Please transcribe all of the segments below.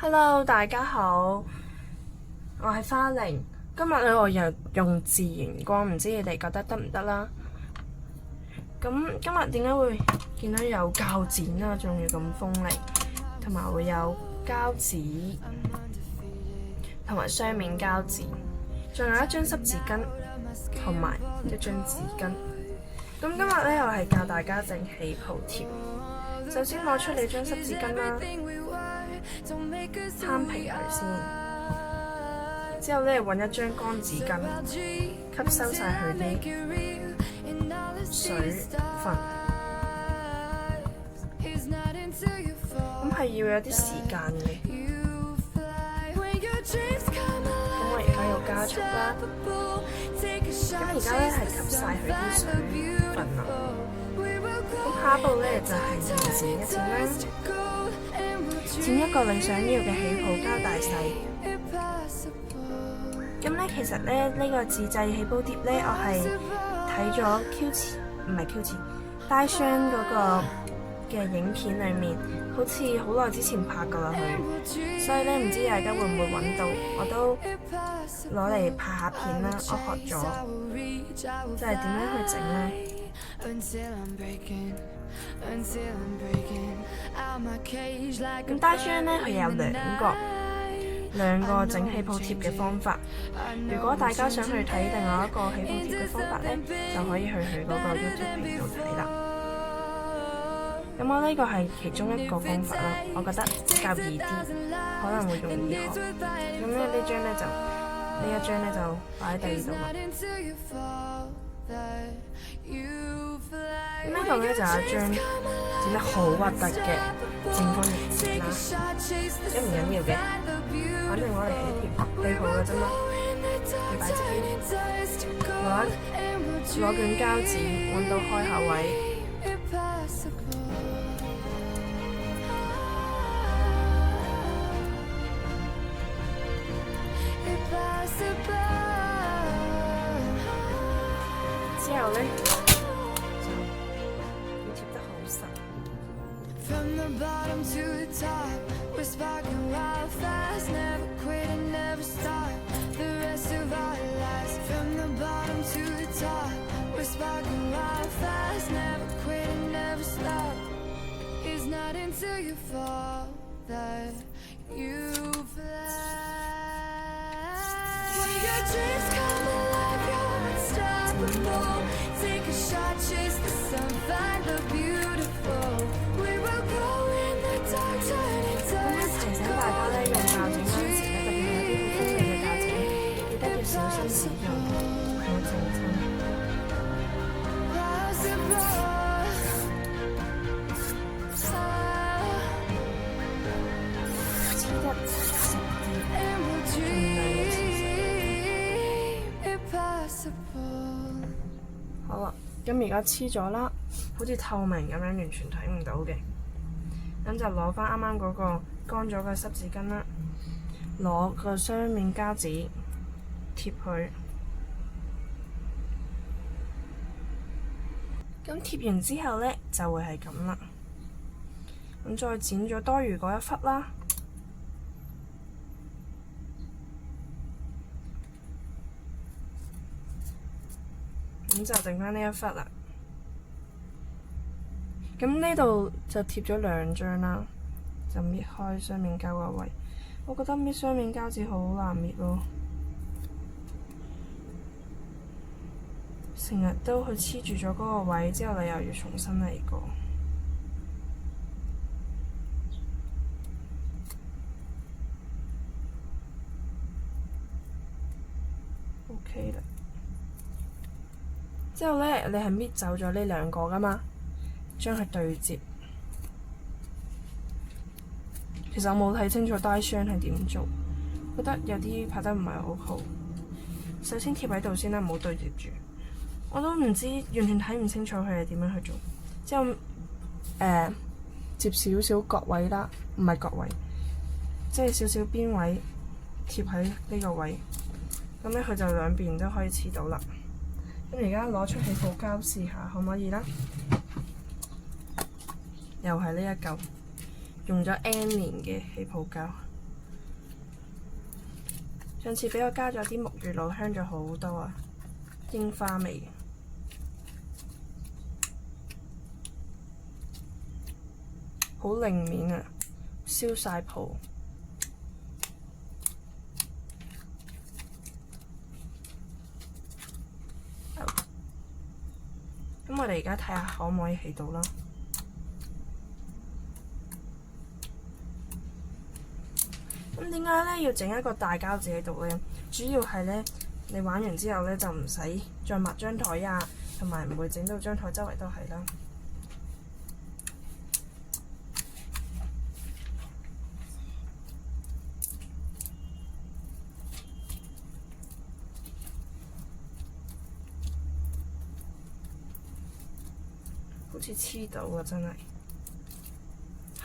Hello，大家好，我係花玲。今日咧，我又用自然光，唔知你哋覺得得唔得啦？咁今日點解會見到有膠剪啦，仲要咁鋒利，同埋會有膠紙，同埋雙面膠紙，仲有一張濕紙巾，同埋一張紙巾。咁今日咧，又係教大家整氣泡貼。首先攞出你張濕紙巾啦，攤平佢先。之後咧，揾一張乾紙巾，吸收晒佢啲水分。咁係要有啲時間嘅。咁我而家要加速啦。咁而家咧係吸晒佢啲水分啦。咁下一步咧就係剪一剪啦，剪一個你想要嘅氣泡膠大細。咁咧其實咧呢個自製氣泡貼咧，我係睇咗 Daisun 嗰個嘅影片裡面，好似好耐之前拍過啦佢，所以咧唔知大家會唔會揾到，我都攞嚟拍下片啦。我學咗就係點樣去整咧。咁 Daisun 咧佢有兩個整氣泡貼嘅方法。如果大家想去睇另外一個氣泡貼嘅方法咧，就可以去佢嗰個 YouTube 頻道睇啦。咁我呢個係其中一個方法啦，我覺得比較易啲，可能會容易學。咁咧呢一張咧就擺喺第二度啦。咁呢度咧就有一張剪得好核突嘅正方形貼啦，唔緊要嘅，反正我哋起好嘅啫嘛。你擺側邊，攞卷膠紙揾到開口位。之後咧就要貼得好實。提醒大家咧，用鉸剪嗰陣時咧，特別係有啲好鋒利嘅鉸剪，記得要小心使用，唔好整親。黐得實啲，盡量要黐實。好啦，咁而家黐咗啦，好似透明咁樣，完全睇唔到嘅。咁就攞翻啱啱嗰個乾咗嘅濕紙巾啦，攞個雙面膠紙貼佢。咁貼完之後呢，就會係咁啦。咁再剪咗多餘嗰一忽啦。咁就剩翻呢一忽啦。咁呢度就貼咗兩張啦，就搣開雙面膠個位。我覺得搣雙面膠紙好難搣咯，成日都去黐住咗嗰個位，之後你又要重新嚟過。OK 啦。之後呢，你係搣走咗呢兩個㗎嘛？將佢對接。其實我冇睇清楚 Daisun 係點做，覺得有啲拍得唔係好好。首先貼喺度先啦，唔好對接住。我都唔知，完全睇唔清楚佢係點樣去做。之後接少少角位啦，唔係角位，即係少少邊位貼喺呢個位。咁咧佢就兩邊都可以黐到啦。咁而家攞出氣泡膠試下，可唔可以啦？又係呢一嚿，用咗 N 年嘅氣泡膠。上次俾我加咗啲木魚露，香咗好多啊！櫻花味，好令面啊，燒晒泡。咁我哋而家睇下可唔可以起到啦。咁點解咧要整一個大膠紙喺度咧？主要係咧，你玩完之後咧就唔使再抹張台啊，同埋唔會整到張台周圍都係啦。好似黐到啊！真係，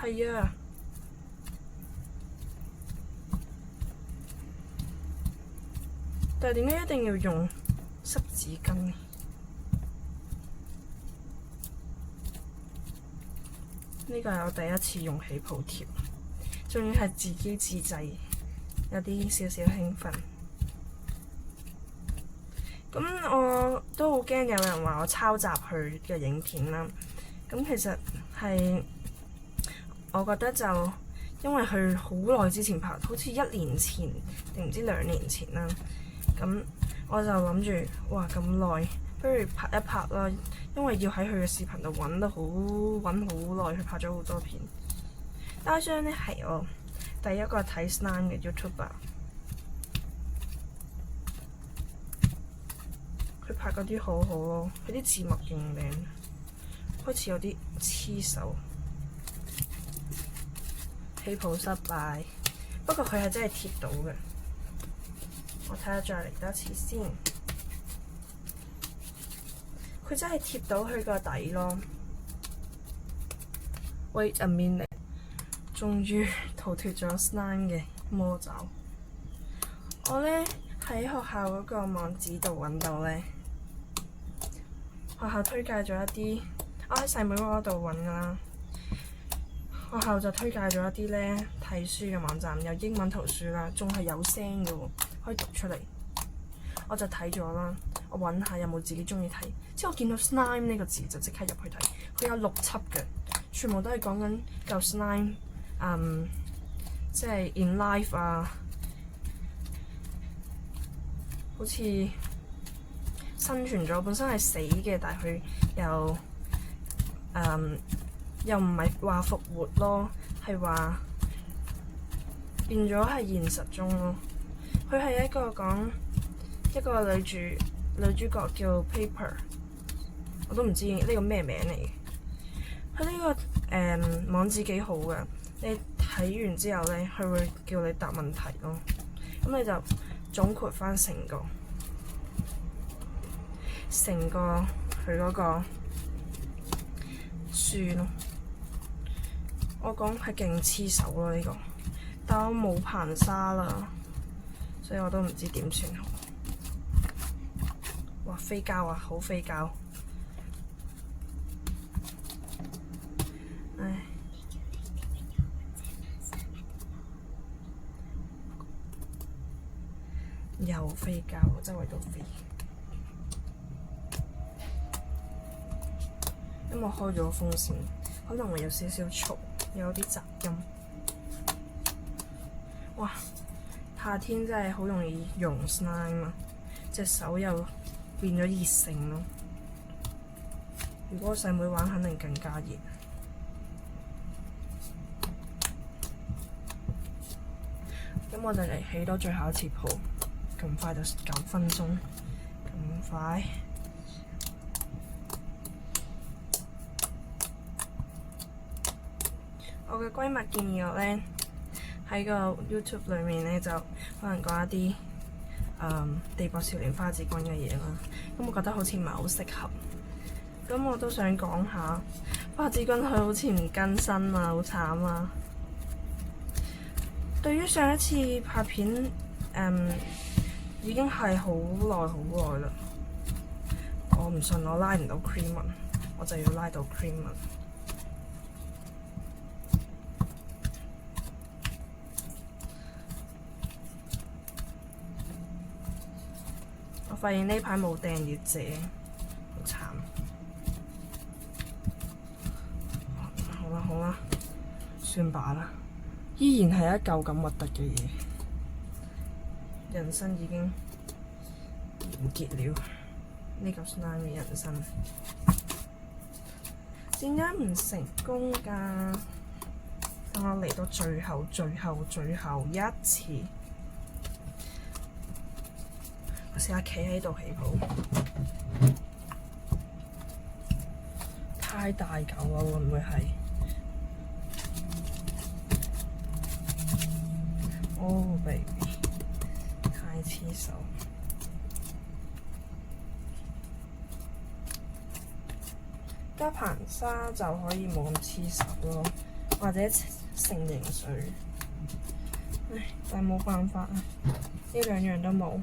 係啊。但係點解一定要用濕紙巾呢？呢個係我第一次用起泡貼，仲要係自己自製，有啲少少興奮。咁我都好驚有人話我抄襲佢嘅影片啦。咁其實係我覺得就因為佢好耐之前拍，好似1年前定唔知2年前啦。咁我就諗住，哇咁耐，不如拍一拍啦。因為要喺佢嘅視頻度揾好耐，佢拍咗好多片。家張呢係我第一個睇 slime 嘅 YouTuber， 佢拍嗰啲好好咯，佢啲字幕勁靚，開始有啲黐手。起泡失敗，不過佢係真係貼到嘅。我睇下再嚟多次先，佢真係貼到佢個底咯。Wait a minute， 終於逃脫咗 slime 嘅魔爪。我呢喺學校嗰個網址度揾到呢，學校推介咗一啲，我喺細妹嗰度揾㗎啦。學校就推介咗一啲呢睇書嘅網站，有英文圖書啦，仲係有聲嘅喎，可以讀出嚟。我就睇咗啦，我揾下有冇自己中意睇。之後我見到 slime 呢個字就即刻入去睇，佢有6輯嘅，全部都係講緊嚿 slime，即係 in life 啊，好似生存咗，本身係死嘅，但係佢又唔係話復活咯，係話變咗係現實中咯。佢係一個講一個女主角叫 Paper， 我都唔知呢個咩名嚟嘅。佢呢個網址幾好嘅，你睇完之後咧，佢會叫你答問題咯。咁你就總括翻成個佢嗰個書咯。我講係勁黐手咯呢個，但我冇硼砂啦，所以我都唔知點算好。哇，飛膠啊，好飛膠！唉，又飛膠，周圍都飛。因為我開咗風扇，可能會有少少嘈，有啲雜音。哇！夏天真係好容易溶 slime 啊，隻手又變咗熱性咯。如果細妹玩，肯定更加熱。咁我哋嚟起多最後一次泡，咁快就9分鐘，咁快。我嘅閨蜜建議我呢，喺個 YouTube 裏面呢，就可能講一啲地薄少年花子君嘅嘢啦。咁我覺得好似唔係好適合。咁我都想講下花子君佢好似唔更新啊，好慘啊！對於上一次拍片，已經係好耐啦。我唔信我拉唔到 cream 紋，我就要拉到 cream 紋。發現呢排冇訂閱者，好慘。好啦好啦，算罷啦，依然係一嚿咁核突嘅嘢。人生已經完結了，呢嚿 slime 嘅人生點解唔成功㗎？等我嚟到最後一次，我試下企喺度起泡，太大嚿啦，會唔會係？Oh baby，太黐手。加硼砂就可以冇咁黐手咯，或者成凝水。唉，但係冇辦法啊，呢兩樣都冇。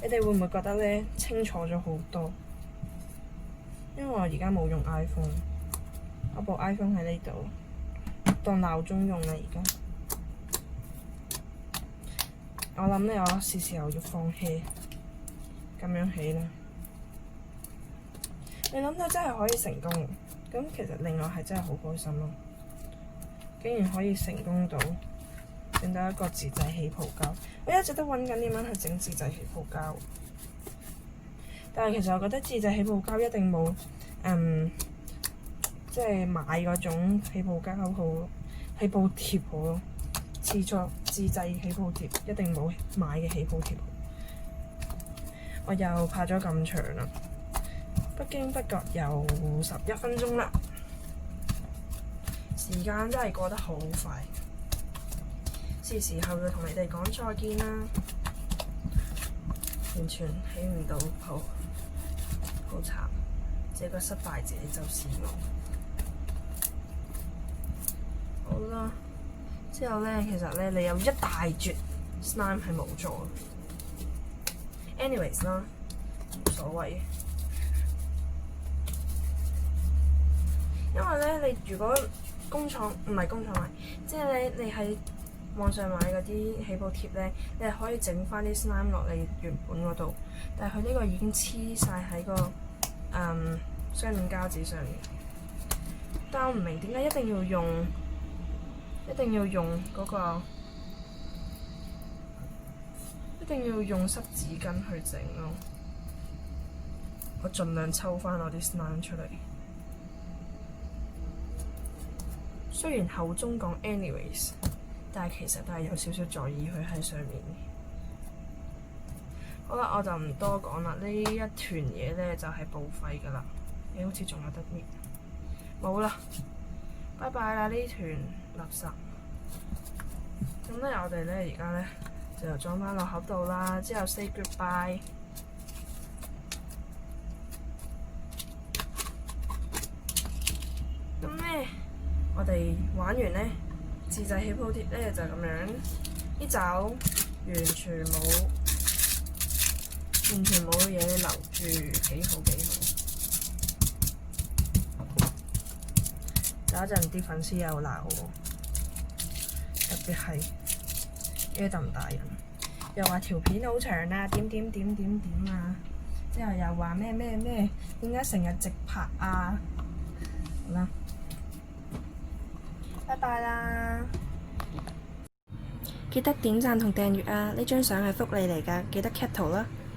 你哋會唔會覺得咧清楚咗好多？因為我而家冇用 iPhone， 我部 iPhone 喺呢度當鬧鐘用啦。而家我諗咧，我是時候要放棄咁樣起啦。你諗下真係可以成功，咁其實另外係真係好開心咯！竟然可以成功到整到一個自製起泡膠，我一直都揾緊點樣去整自製起泡膠。但係其實我覺得自製起泡膠一定冇即係買嗰種起泡膠好，起泡貼好咯。自製起泡貼一定冇買嘅起泡貼好。我又拍咗咁長啦。不經不覺又11分鐘啦，時間真係過得好快，是時候要同你哋講再見啦。完全起唔到泡，好慘！這個失敗者就是我。好啦，之後咧，其實咧，你有一大絕 slime 係冇咗。anyways 啦，冇所謂。因為咧，你如果工廠唔係工廠買，即係你喺網上買嗰啲起泡貼咧，你係可以整翻啲 slime 落你原本嗰度，但係佢呢個已經黐晒喺個雙面膠紙上面。但我唔明點解一定要用嗰個，一定要用濕紙巾去整咯。我盡量抽翻我啲 slime 出嚟。雖然口中講 anyways， 但係其實都係有少少在意佢喺上面。好啦，我就唔多講啦。呢一團嘢咧就係報廢㗎啦。你好似仲有得搣，冇啦，拜拜啦呢團垃圾。咁咧，我哋咧而家咧就裝翻落盒度啦，之後 say goodbye。咁咧。我哋玩完咧，自製起泡貼咧就咁樣，啲酒完全冇嘢留住，幾好。有一陣啲粉絲又鬧我，特別係呢咁大人，又話條片好長啊，點啊，之後又話咩，點解成日直拍啊？好啦。拜拜啦！記得點讚同訂閱啊！呢張相係福利嚟㗎，記得 cap 圖啦〜